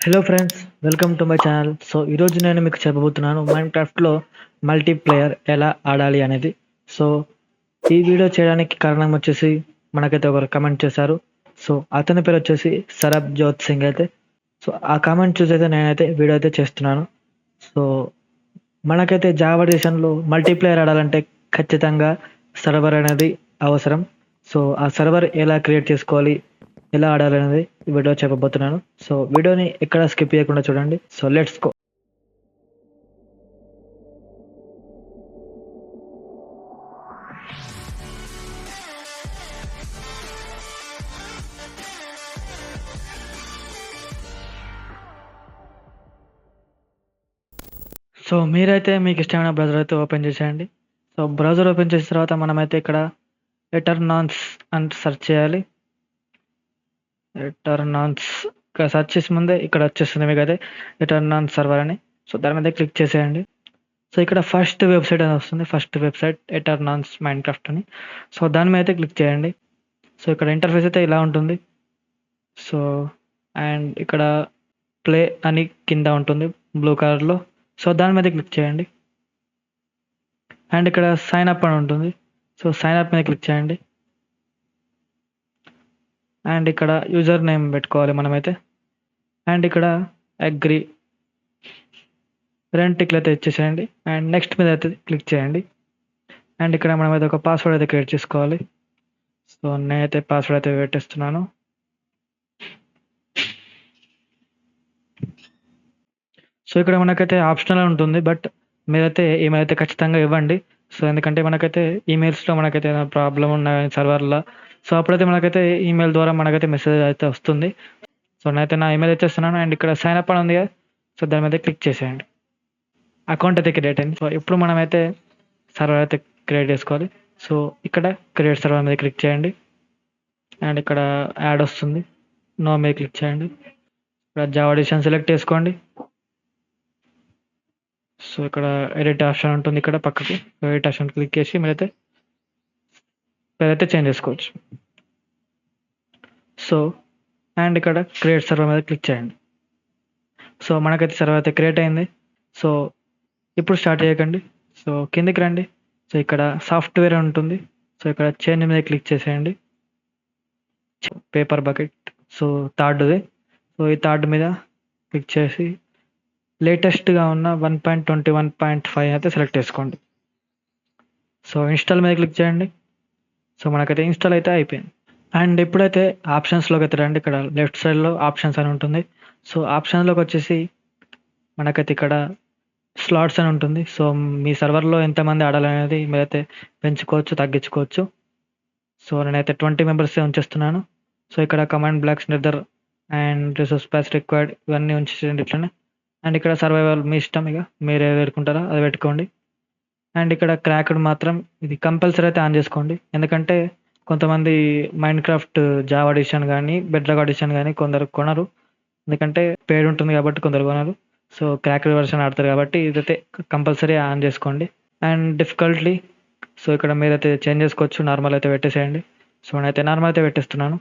Hello friends, welcome to my channel. So ఈరోజు నేను మీకు చెప్పబోతున్నాను మైన్క్రాఫ్ట్లో మల్టీప్లేయర్ ఎలా ఆడాలి అనేది. సో ఈ వీడియో చేయడానికి కారణం వచ్చేసి మనకైతే ఒకరు కమెంట్ చేశారు. సో అతని పేరు వచ్చేసి సరబ్ జోత్ సింగ్ అయితే. సో ఆ కామెంట్ చూసి అయితే నేనైతే వీడియో అయితే చేస్తున్నాను. సో మనకైతే జావా ఎడిషన్లో మల్టీప్లేయర్ ఆడాలంటే ఖచ్చితంగా సర్వర్ అనేది అవసరం. సో ఆ సర్వర్ ఎలా క్రియేట్ చేసుకోవాలి, ఎలా ఆడాలనేది ఈ వీడియో చెప్పబోతున్నాను. సో వీడియోని ఎక్కడ స్కిప్ చేయకుండా చూడండి. So let's go. సో మీరైతే మీకు ఇష్టమైన బ్రౌజర్ అయితే ఓపెన్ చేసేయండి. సో బ్రౌజర్ ఓపెన్ చేసిన తర్వాత మనమైతే ఇక్కడ ఎటర్నాన్స్ అని సెర్చ్ చేయాలి. ఎటర్నాన్స్ సెర్చ్ చేసే ముందే ఇక్కడ వచ్చేస్తుంది మీకు అయితే ఎటర్నాన్స్ సర్వర్ అని. సో దాని మీద క్లిక్ చేసేయండి. సో ఇక్కడ ఫస్ట్ వెబ్సైట్ అని వస్తుంది. ఫస్ట్ వెబ్సైట్ ఎటర్నాన్స్ మైన్క్రాఫ్ట్ అని. సో దాని మీద అయితే క్లిక్ చేయండి. సో ఇక్కడ ఇంటర్ఫేస్ అయితే ఇలా ఉంటుంది. సో అండ్ ఇక్కడ ప్లే అని కింద ఉంటుంది బ్లూ కలర్లో. సో దాని మీద క్లిక్ చేయండి. అండ్ ఇక్కడ సైన్ అప్ అని ఉంటుంది. సో సైన్ అప్ మీద క్లిక్ చేయండి. అండ్ ఇక్కడ యూజర్ నేమ్ పెట్టుకోవాలి మనమైతే. అండ్ ఇక్కడ అగ్రి రెండు టిక్లు అయితే ఇచ్చేసేయండి. అండ్ నెక్స్ట్ మీద అయితే క్లిక్ చేయండి. అండ్ ఇక్కడ మనమైతే ఒక పాస్వర్డ్ అయితే క్రియేట్ చేసుకోవాలి. సో నేనైతే పాస్వర్డ్ అయితే పెట్టేస్తున్నాను. సో ఇక్కడ మనకైతే ఆప్షనల్ ఉంటుంది, బట్ మీరైతే ఈమెయిల్ అయితే ఖచ్చితంగా ఇవ్వండి. సో ఎందుకంటే మనకైతే ఈమెయిల్స్లో మనకైతే ఏదైనా ప్రాబ్లం ఉన్న సర్వర్లో, సో అప్పుడైతే మనకైతే ఈమెయిల్ ద్వారా మనకైతే మెసేజ్ అయితే వస్తుంది. సో నేనైతే నా ఈమెయిల్ ఇచ్చేస్తున్నాను. అండ్ ఇక్కడ సైన్ అప్ అని ఉంది కదా, సో దాని మీద క్లిక్ చేసేయండి. అకౌంట్ అయితే క్రియేట్ అయింది. సో ఇప్పుడు మనమైతే సర్వర్ అయితే క్రియేట్ చేసుకోవాలి. సో ఇక్కడ క్రియేట్ సర్వర్ మీద క్లిక్ చేయండి. అండ్ ఇక్కడ యాడ్ వస్తుంది, నో మీద క్లిక్ చేయండి. ఇక్కడ జావా ఎడిషన్ సెలెక్ట్ చేసుకోండి. సో ఇక్కడ ఎడిట్ ఆప్షన్ ఉంటుంది, ఇక్కడ పక్కకు ఎడిట్ ఆప్షన్ క్లిక్ చేసి మీరైతే పేరైతే చేంజ్ చేసుకోవచ్చు. సో అండ్ ఇక్కడ క్రియేట్ సర్వర్ మీద క్లిక్ చేయండి. సో మనకైతే సర్వర్ అయితే క్రియేట్ అయింది. సో ఇప్పుడు స్టార్ట్ చేయకండి. సో కిందికి రండి. సో ఇక్కడ సాఫ్ట్వేర్ ఉంటుంది. సో ఇక్కడ చేంజ్ మీద క్లిక్ చేసేయండి. పేపర్ బకెట్, సో థర్డ్ది. సో ఈ థర్డ్ మీద క్లిక్ చేసి లేటెస్ట్గా ఉన్న 1.21.5 అయితే సెలెక్ట్ చేసుకోండి. సో ఇన్స్టాల్ మీద క్లిక్ చేయండి. సో మనకైతే ఇన్స్టాల్ అయితే అయిపోయింది. అండ్ ఇప్పుడైతే ఆప్షన్స్లోకి అయితే రండి. ఇక్కడ లెఫ్ట్ సైడ్లో ఆప్షన్స్ అని ఉంటుంది. సో ఆప్షన్స్లోకి వచ్చేసి మనకైతే ఇక్కడ స్లాట్స్ అని ఉంటుంది. సో మీ సర్వర్లో ఎంతమంది ఆడాలనేది మీరైతే పెంచుకోవచ్చు, తగ్గించుకోవచ్చు. సో నేనైతే 20 మెంబర్స్ ఉంచేస్తున్నాను. సో ఇక్కడ command blocks nether and resource packs required ఇవన్నీ ఉంచేసేయండి ఇట్లనే. అండ్ ఇక్కడ సర్వైవల్ మీ ఇష్టం, ఇక మీరే పెట్టుకుంటారో అది పెట్టుకోండి. అండ్ ఇక్కడ క్రాక్డ్ మాత్రం ఇది కంపల్సరీ అయితే ఆన్ చేసుకోండి. ఎందుకంటే కొంతమంది మైన్క్రాఫ్ట్ జావా ఎడిషన్ కానీ బెడ్రాక్ ఎడిషన్ కానీ కొందరు కొనరు, ఎందుకంటే పేడ్ ఉంటుంది కాబట్టి కొందరు కొనరు. సో క్రాక్డ్ వర్షన్ ఆడతారు కాబట్టి ఇదైతే కంపల్సరీ ఆన్ చేసుకోండి. అండ్ డిఫికల్ట్లీ, సో ఇక్కడ మీరైతే చేంజ్ చేసుకోవచ్చు. నార్మల్ అయితే పెట్టేసేయండి. సో నేనైతే నార్మల్ అయితే పెట్టేస్తున్నాను.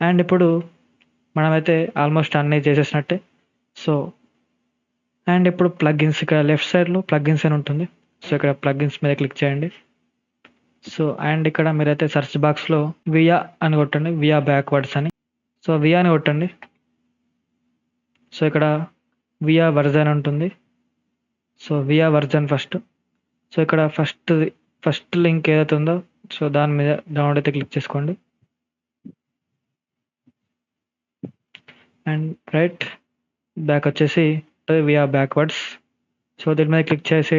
అండ్ ఇప్పుడు మనమైతే ఆల్మోస్ట్ అన్నీ చేసేసినట్టే. సో అండ్ ఇప్పుడు ప్లగ్ఇన్స్, ఇక్కడ లెఫ్ట్ సైడ్లో ప్లగ్ఇన్స్ అని ఉంటుంది. సో ఇక్కడ ప్లగ్ఇన్స్ మీద క్లిక్ చేయండి. సో అండ్ ఇక్కడ మీరైతే సెర్చ్ బాక్స్లో వియా అని కొట్టండి, వియా బ్యాక్వర్డ్స్ అని. సో వియా అని కొట్టండి. సో ఇక్కడ వియా వర్జన్ ఉంటుంది. So via version first. So ఇక్కడ ఫస్ట్ లింక్ ఏదైతే ఉందో సో దాని మీద డౌన్లోడ్ అయితే క్లిక్ చేసుకోండి. అండ్ రైట్ బ్యాక్ వచ్చేసి వియా బ్యాక్వర్డ్స్. సో దీని మీద క్లిక్ చేసి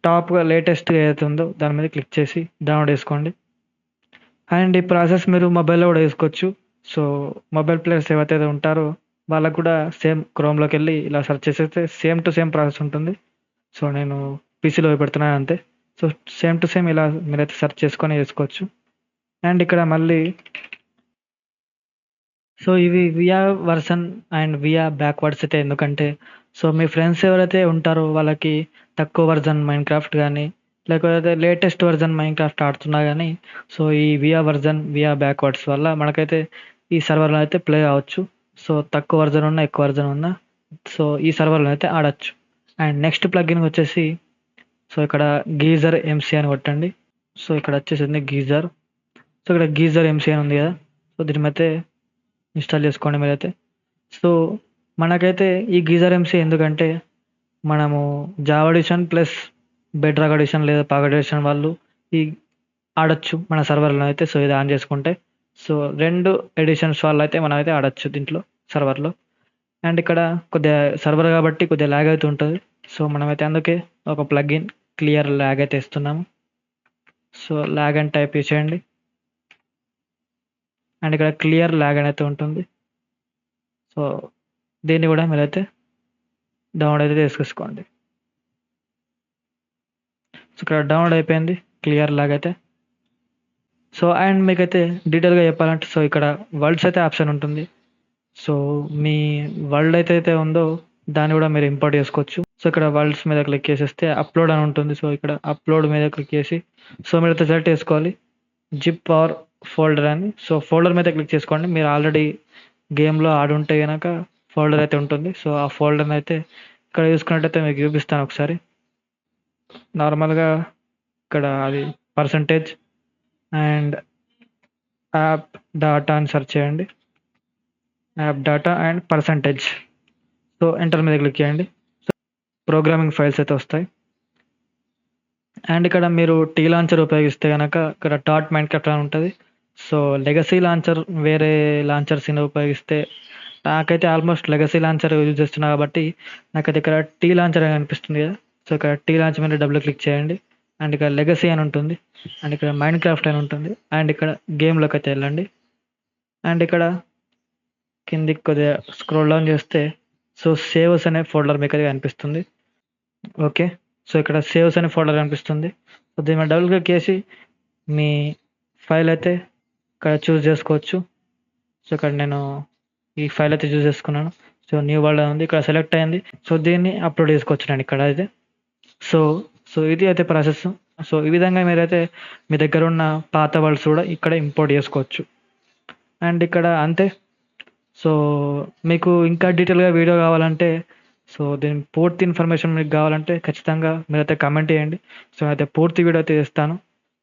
టాప్గా లేటెస్ట్గా ఏదైతే ఉందో దాని మీద క్లిక్ చేసి డౌన్లోడ్ చేసుకోండి. అండ్ ఈ ప్రాసెస్ మీరు మొబైల్లో కూడా వేసుకోవచ్చు. సో మొబైల్ ప్లేయర్స్ ఏవైతే ఉంటారో వాళ్ళకు కూడా సేమ్ క్రోమ్లోకి వెళ్ళి ఇలా సెర్చ్ చేసేస్తే సేమ్ టు సేమ్ ప్రాసెస్ ఉంటుంది. సో నేను పీసీలో పెడుతున్నాను అంతే. సో సేమ్ టు సేమ్ ఇలా మీరైతే సెర్చ్ చేసుకొని వేసుకోవచ్చు. అండ్ ఇక్కడ మళ్ళీ సో ఇవి via version and via backwards అయితే ఎందుకంటే, సో మీ ఫ్రెండ్స్ ఎవరైతే ఉంటారో వాళ్ళకి తక్కువ వర్జన్ మైన్క్రాఫ్ట్ కానీ లేకపోతే లేటెస్ట్ వర్జన్ మైన్క్రాఫ్ట్ ఆడుతున్నా కానీ సో ఈ వియా వర్జన్ వియా బ్యాక్వర్డ్స్ వల్ల మనకైతే ఈ సర్వర్లో అయితే ప్లే అవ్వచ్చు. సో తక్కువ వర్జన్ ఉన్నా ఎక్కువ వర్జన్ ఉన్నా సో ఈ సర్వర్లో అయితే ఆడొచ్చు. అండ్ నెక్స్ట్ ప్లగిన్ వచ్చేసి సో ఇక్కడ గీజర్ ఎంసీ అని కొట్టండి. సో ఇక్కడ వచ్చేసింది గీజర్. సో ఇక్కడ గీజర్ ఎంసీ అని ఉంది కదా, సో దీని అయితే ఇన్స్టాల్ చేసుకోండి మీరైతే. సో మనకైతే ఈ గీజర్ ఎంసీ ఎందుకంటే మనము Java edition plus bedrock edition లేదా పాకెట్ ఎడిషన్ వాళ్ళు ఈ ఆడొచ్చు మన సర్వర్లో అయితే. సో ఇది ఆన్ చేసుకుంటే సో 2 ఎడిషన్స్ వాళ్ళు అయితే మనం అయితే ఆడొచ్చు దీంట్లో సర్వర్లో. అండ్ ఇక్కడ కొద్దిగా సర్వర్ కాబట్టి కొద్దిగా ల్యాగ్ అయితే ఉంటుంది. సో మనమైతే అందుకే ఒక ప్లగ్ఇన్ క్లియర్ ల్యాగ్ అయితే ఇస్తున్నాము. సో ల్యాగ్ అని టైప్ చేసేయండి. అండ్ ఇక్కడ క్లియర్ ల్యాగ్ అని అయితే ఉంటుంది. సో దీన్ని కూడా మీరైతే డౌన్లోడ్ అయితే తీసుకోండి. సో ఇక్కడ డౌన్లోడ్ అయిపోయింది క్లియర్ ల్యాగ్ అయితే. సో అండ్ మీకైతే డీటెయిల్గా చెప్పాలంటే సో ఇక్కడ వరల్డ్స్ అయితే ఆప్షన్ ఉంటుంది. సో మీ వరల్డ్ అయితే ఉందో దాన్ని కూడా మీరు ఇంపోర్ట్ చేసుకోవచ్చు. సో ఇక్కడ వరల్డ్స్ మీద క్లిక్ చేసేస్తే అప్లోడ్ అని ఉంటుంది. సో ఇక్కడ అప్లోడ్ మీద క్లిక్ చేసి సో మీరైతే సెలెక్ట్ చేసుకోవాలి జిప్ ఆర్ ఫోల్డర్ అని. సో ఫోల్డర్ మీద క్లిక్ చేసుకోండి. మీరు ఆల్రెడీ గేమ్లో ఆడుంటే కనుక ఫోల్డర్ అయితే ఉంటుంది. సో ఆ ఫోల్డర్ని అయితే ఇక్కడ చూసుకున్నట్టయితే మీకు చూపిస్తాను ఒకసారి. నార్మల్గా ఇక్కడ అది పర్సంటేజ్ అండ్ యాప్ డాటా అని సెర్చ్ చేయండి. App data and percentage. So enter మీద క్లిక్ చేయండి. సో ప్రోగ్రామింగ్ ఫైల్స్ అయితే వస్తాయి. అండ్ ఇక్కడ మీరు టీ లాంచర్ ఉపయోగిస్తే కనుక ఇక్కడ డాట్ మైన్క్రాఫ్ట్ అని ఉంటుంది. సో లెగసీ లాంచర్ వేరే లాంచర్స్ ఉపయోగిస్తే నాకైతే ఆల్మోస్ట్ లెగసీ లాంచర్ యూజ్ చేస్తున్నా కాబట్టి నాకైతే ఇక్కడ టీ లాంచర్ అని అనిపిస్తుంది కదా. సో ఇక్కడ టీ లాంచర్ మీద డబుల్ క్లిక్ చేయండి. అండ్ ఇక్కడ లెగసీ అని ఉంటుంది. అండ్ ఇక్కడ మైన్క్రాఫ్ట్ అని ఉంటుంది. అండ్ ఇక్కడ గేమ్లోకి అయితే వెళ్ళండి. అండ్ ఇక్కడ కిందికి కొద్దిగా స్క్రోల్ డౌన్ చేస్తే సో సేవ్స్ అనే ఫోల్డర్ మీకు అయితే కనిపిస్తుంది. ఓకే, సో ఇక్కడ సేవ్స్ అనే ఫోల్డర్ కనిపిస్తుంది. సో దీని మీద డబుల్ క్లిక్ చేసి మీ ఫైల్ అయితే ఇక్కడ చూస్ చేసుకోవచ్చు. సో ఇక్కడ నేను ఈ ఫైల్ అయితే చూస్ చేసుకున్నాను. సో న్యూ వరల్డ్ ఉంది ఇక్కడ సెలెక్ట్ అయింది. సో దీన్ని అప్లోడ్ చేసుకోవచ్చు నేను ఇక్కడ అయితే. సో సో ఇది అయితే ప్రాసెస్. సో ఈ విధంగా మీరైతే మీ దగ్గర ఉన్న పాత వరల్డ్స్ కూడా ఇక్కడ ఇంపోర్ట్ చేసుకోవచ్చు. అండ్ ఇక్కడ అంతే. సో మీకు ఇంకా డీటెయిల్గా వీడియో కావాలంటే సో దీని పూర్తి ఇన్ఫర్మేషన్ మీకు కావాలంటే ఖచ్చితంగా మీరైతే కమెంట్ చేయండి. సో అయితే పూర్తి వీడియో అయితే ఇస్తాను.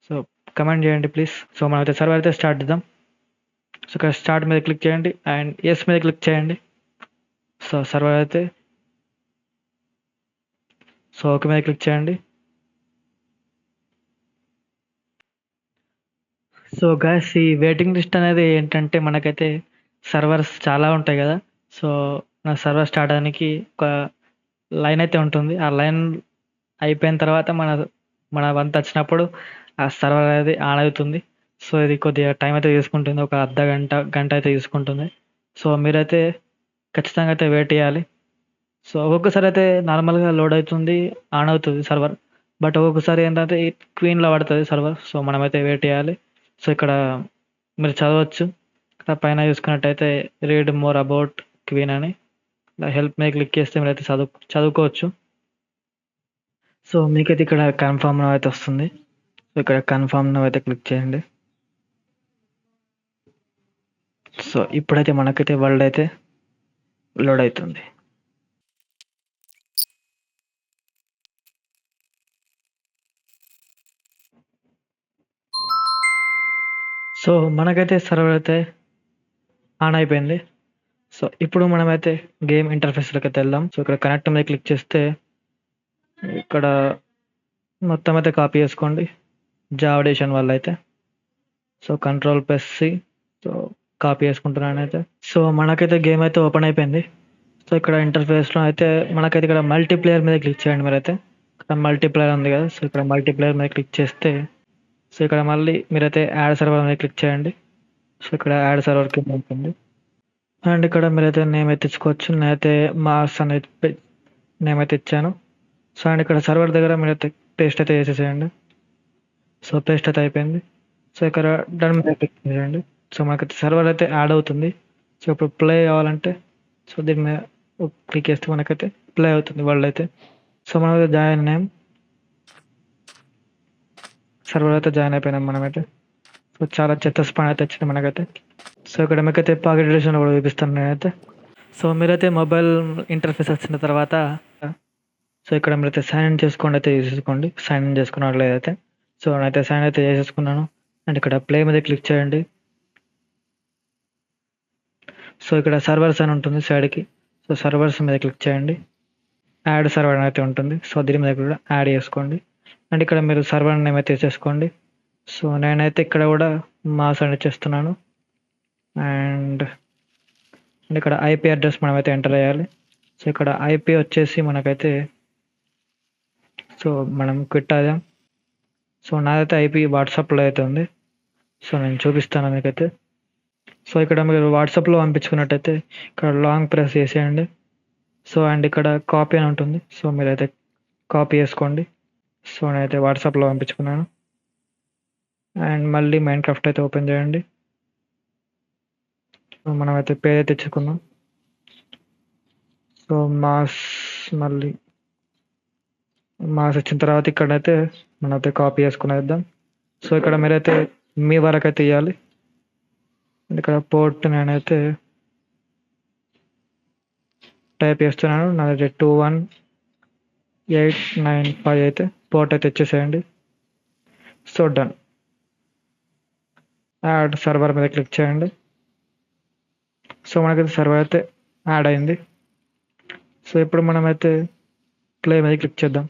సో కమెంట్ చేయండి ప్లీజ్. సో మనమైతే సర్వర్ అయితే స్టార్ట్ చేద్దాం. సో ఇక్కడ స్టార్ట్ మీద క్లిక్ చేయండి అండ్ ఎస్ మీద క్లిక్ చేయండి. సో సర్వర్ అయితే సో ఓకే మీద క్లిక్ చేయండి. సో గైస్ ఈ వెయిటింగ్ లిస్ట్ అనేది ఏంటంటే మనకైతే సర్వర్స్ చాలా ఉంటాయి కదా. సో నా సర్వర్ స్టార్ట్ అవడానికి ఒక లైన్ అయితే ఉంటుంది. ఆ లైన్ అయిపోయిన తర్వాత మన వంతు వచ్చినప్పుడు ఆ సర్వర్ అనేది ఆన్ అవుతుంది. సో ఇది కొద్దిగా టైం అయితే తీసుకుంటుంది, ఒక అర్ధ గంట అయితే తీసుకుంటుంది. సో మీరైతే ఖచ్చితంగా అయితే వెయిట్ చేయాలి. సో ఒక్కొక్కసారి అయితే నార్మల్గా లోడ్ అవుతుంది, ఆన్ అవుతుంది సర్వర్. బట్ ఒక్కొక్కసారి ఏంటంటే క్వీన్లో పడుతుంది సర్వర్. సో మనమైతే వెయిట్ చేయాలి. సో ఇక్కడ మీరు చదవచ్చు. ఇక్కడ పైన చూసుకున్నట్టయితే రీడ్ మోర్ అబౌట్ క్వీన్ అని హెల్ప్ మీద క్లిక్ చేస్తే మీరైతే చదువుకోవచ్చు. సో మీకైతే ఇక్కడ కన్ఫర్మ్ నౌ అయితే వస్తుంది. సో ఇక్కడ కన్ఫర్మ్ నౌ అయితే క్లిక్ చేయండి. సో ఇప్పుడైతే మనకైతే వరల్డ్ అయితే లోడ్ అవుతుంది. సో మనకైతే సర్వర్ అయితే ఆన్ అయిపోయింది. సో ఇప్పుడు మనమైతే గేమ్ ఇంటర్ఫేస్లోకి అయితే వెళ్దాం. సో ఇక్కడ కనెక్ట్ మీద క్లిక్ చేస్తే ఇక్కడ మొత్తం అయితే కాపీ చేసుకోండి జావా ఎడిషన్ వల్ల అయితే. So Ctrl+C. సో కాపీ చేసుకుంటున్నాను అయితే. సో మనకైతే గేమ్ అయితే ఓపెన్ అయిపోయింది. సో ఇక్కడ ఇంటర్ఫేస్లో అయితే మనకైతే ఇక్కడ మల్టీప్లేయర్ మీద క్లిక్ చేయండి మీరైతే. ఇక్కడ మల్టీప్లేయర్ ఉంది కదా. సో ఇక్కడ మల్టీప్లేయర్ మీద క్లిక్ చేస్తే సో ఇక్కడ మళ్ళీ మీరైతే యాడ్ సర్వర్ మీద క్లిక్ చేయండి. సో ఇక్కడ యాడ్ సర్వర్ కింద ఉంటుంది. అండ్ ఇక్కడ మీరైతే నేమ్ అయితే ఇచ్చుకోవచ్చు. నేనైతే మాస్ అనేది నేమ్ అయితే ఇచ్చాను. సో అండ్ ఇక్కడ సర్వర్ దగ్గర మీరైతే పేస్ట్ అయితే చేసేసేయండి. సో పేస్ట్ అయితే అయిపోయింది. సో ఇక్కడ డన్ మీద క్లిక్ చేయండి. సో మనకైతే సర్వర్ అయితే యాడ్ అవుతుంది. సో ఇప్పుడు ప్లే కావాలంటే సో దీని మీద క్లిక్ చేస్తే మనకైతే ప్లే అవుతుంది వరల్డ్ అయితే. సో మనమైతే జాయిన్ నేమ్ సర్వర్ అయితే జాయిన్ అయిపోయినాం మనమైతే. సో చాలా చెత్త స్పాన్ అయితే వచ్చింది మనకైతే. సో ఇక్కడ మీకైతే పాకెట్ ఎడిషన్ కూడా చూపిస్తాను నేనైతే. సో మీరైతే మొబైల్ ఇంటర్ఫేస్ వచ్చిన తర్వాత సో ఇక్కడ మీరైతే సైన్ ఇన్ చేసుకోండి అయితే చేసుకోండి, సైన్ ఇన్ చేసుకున్నట్లయితే. సో నేనైతే సైన్ అయితే చేసేసుకున్నాను. అండ్ ఇక్కడ ప్లే మీద క్లిక్ చేయండి. సో ఇక్కడ సర్వర్స్ అని ఉంటుంది సైడ్కి. సో సర్వర్స్ మీద క్లిక్ చేయండి. యాడ్ సర్వర్ అయితే ఉంటుంది. సో దీని మీద కూడా యాడ్ చేసుకోండి. అండ్ ఇక్కడ మీరు సర్వర్ నేమ్ అయితే చేసుకోండి. సో నేనైతే ఇక్కడ కూడా మాస్ అని చేస్తున్నాను. అండ్ ఇక్కడ ఐపీ అడ్రస్ మనమైతే ఎంటర్ అయ్యాలి. సో ఇక్కడ ఐపీ వచ్చేసి మనకైతే సో మనం క్విట్ అయ్యాం. సో నాదైతే ఐపీ వాట్సాప్లో అయితే ఉంది. సో నేను చూపిస్తాను మీకైతే. సో ఇక్కడ మీరు వాట్సాప్లో పంపించుకున్నట్టయితే ఇక్కడ లాంగ్ ప్రెస్ చేసేయండి. సో అండ్ ఇక్కడ కాపీ అని ఉంటుంది. సో మీరైతే కాపీ చేసుకోండి. సో నేనైతే వాట్సాప్లో పంపించుకున్నాను. అండ్ మళ్ళీ మైండ్ క్రాఫ్ట్ అయితే ఓపెన్ చేయండి. సో మనమైతే పేరు అయితే తెచ్చుకుందాం. సో మళ్ళీ మాస్ వచ్చిన తర్వాత ఇక్కడైతే మనమైతే కాపీ చేసుకునేద్దాం. సో ఇక్కడ మీరైతే మీ వరకు అయితే ఇవ్వాలి. ఇక్కడ పోర్ట్ నేనైతే టైప్ చేస్తున్నాను. నాదైతే 21895 అయితే పోర్ట్ అయితే ఇచ్చేసేయండి. So done. యాడ్ సర్వర్ మీద క్లిక్ చేయండి. సో మనకైతే సర్వర్ అయితే యాడ్ అయింది. సో ఇప్పుడు మనమైతే ప్లే మీద క్లిక్ చేద్దాం.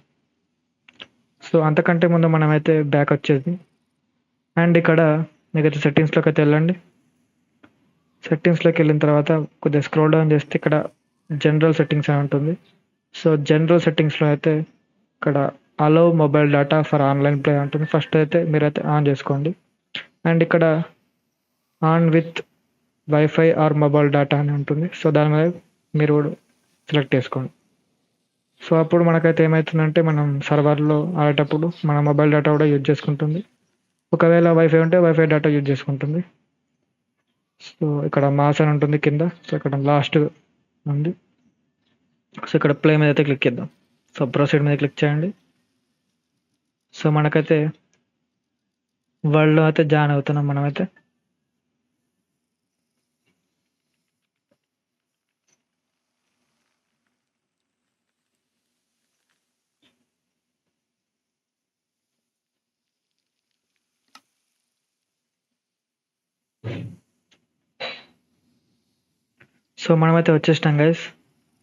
సో అంతకంటే ముందు మనమైతే బ్యాక్ వచ్చేది. అండ్ ఇక్కడ మీకైతే సెట్టింగ్స్లోకి అయితే వెళ్ళండి. సెట్టింగ్స్లోకి వెళ్ళిన తర్వాత కొద్దిగా స్క్రోల్ డౌన్ చేస్తే ఇక్కడ జనరల్ సెట్టింగ్స్ అని ఉంటుంది. సో జనరల్ సెట్టింగ్స్లో అయితే ఇక్కడ allow mobile data for online play ఉంటుంది. ఫస్ట్ అయితే మీరైతే ఆన్ చేసుకోండి. అండ్ ఇక్కడ on with wifi or mobile data అని ఉంటుంది. సో దాని మీద మీరు సెలెక్ట్ చేసుకోండి. సో అప్పుడు మనకైతే ఏమవుతుందంటే మనం సర్వర్లో ఆడేటప్పుడు మన మొబైల్ డేటా కూడా యూజ్ చేసుకుంటుంది. ఒకవేళ వైఫై ఉంటే వైఫై డేటా యూజ్ చేసుకుంటుంది. సో ఇక్కడ మాస్ అని ఉంటుంది కింద. సో ఇక్కడ లాస్ట్ ఉంది. సో ఇక్కడ ప్లే మీద అయితే క్లిక్ చేద్దాం. సో ప్రొసీడ్ మీద క్లిక్ చేయండి. సో మనకైతే వరల్డ్లో అయితే జాయిన్ అవుతున్నాం మనమైతే. సో మనమైతే వచ్చేసినాం గైస్.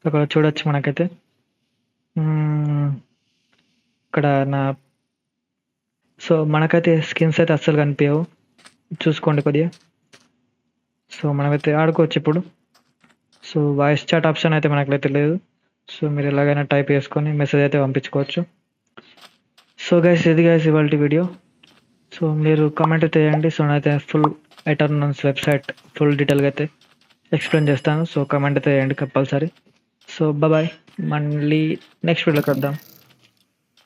అక్కడ చూడొచ్చు మనకైతే ఇక్కడ సో మనకైతే స్కిన్స్ అయితే అస్సలు కనిపించవు, చూసుకోండి కొద్దిగా. సో మనమైతే ఆడుకోవచ్చు ఇప్పుడు. సో వాయిస్ చాట్ ఆప్షన్ అయితే మనకైతే లేదు. సో మీరు ఎలాగైనా టైప్ చేసుకొని మెసేజ్ అయితే పంపించుకోవచ్చు. సో గైస్ ఇది గైస్ ఇవాళ వీడియో. సో మీరు కామెంట్ అయితే చేయండి. సో నేనైతే ఫుల్ ఎటర్నల్స్ వెబ్సైట్ ఫుల్ డీటెయిల్గా అయితే ఎక్స్ప్లెయిన్ చేస్తాను. సో కామెంట్ అయితే చేయండి కంపల్సరీ. సో బాయ్, మళ్ళీ నెక్స్ట్ వీడియోకి వద్దాం.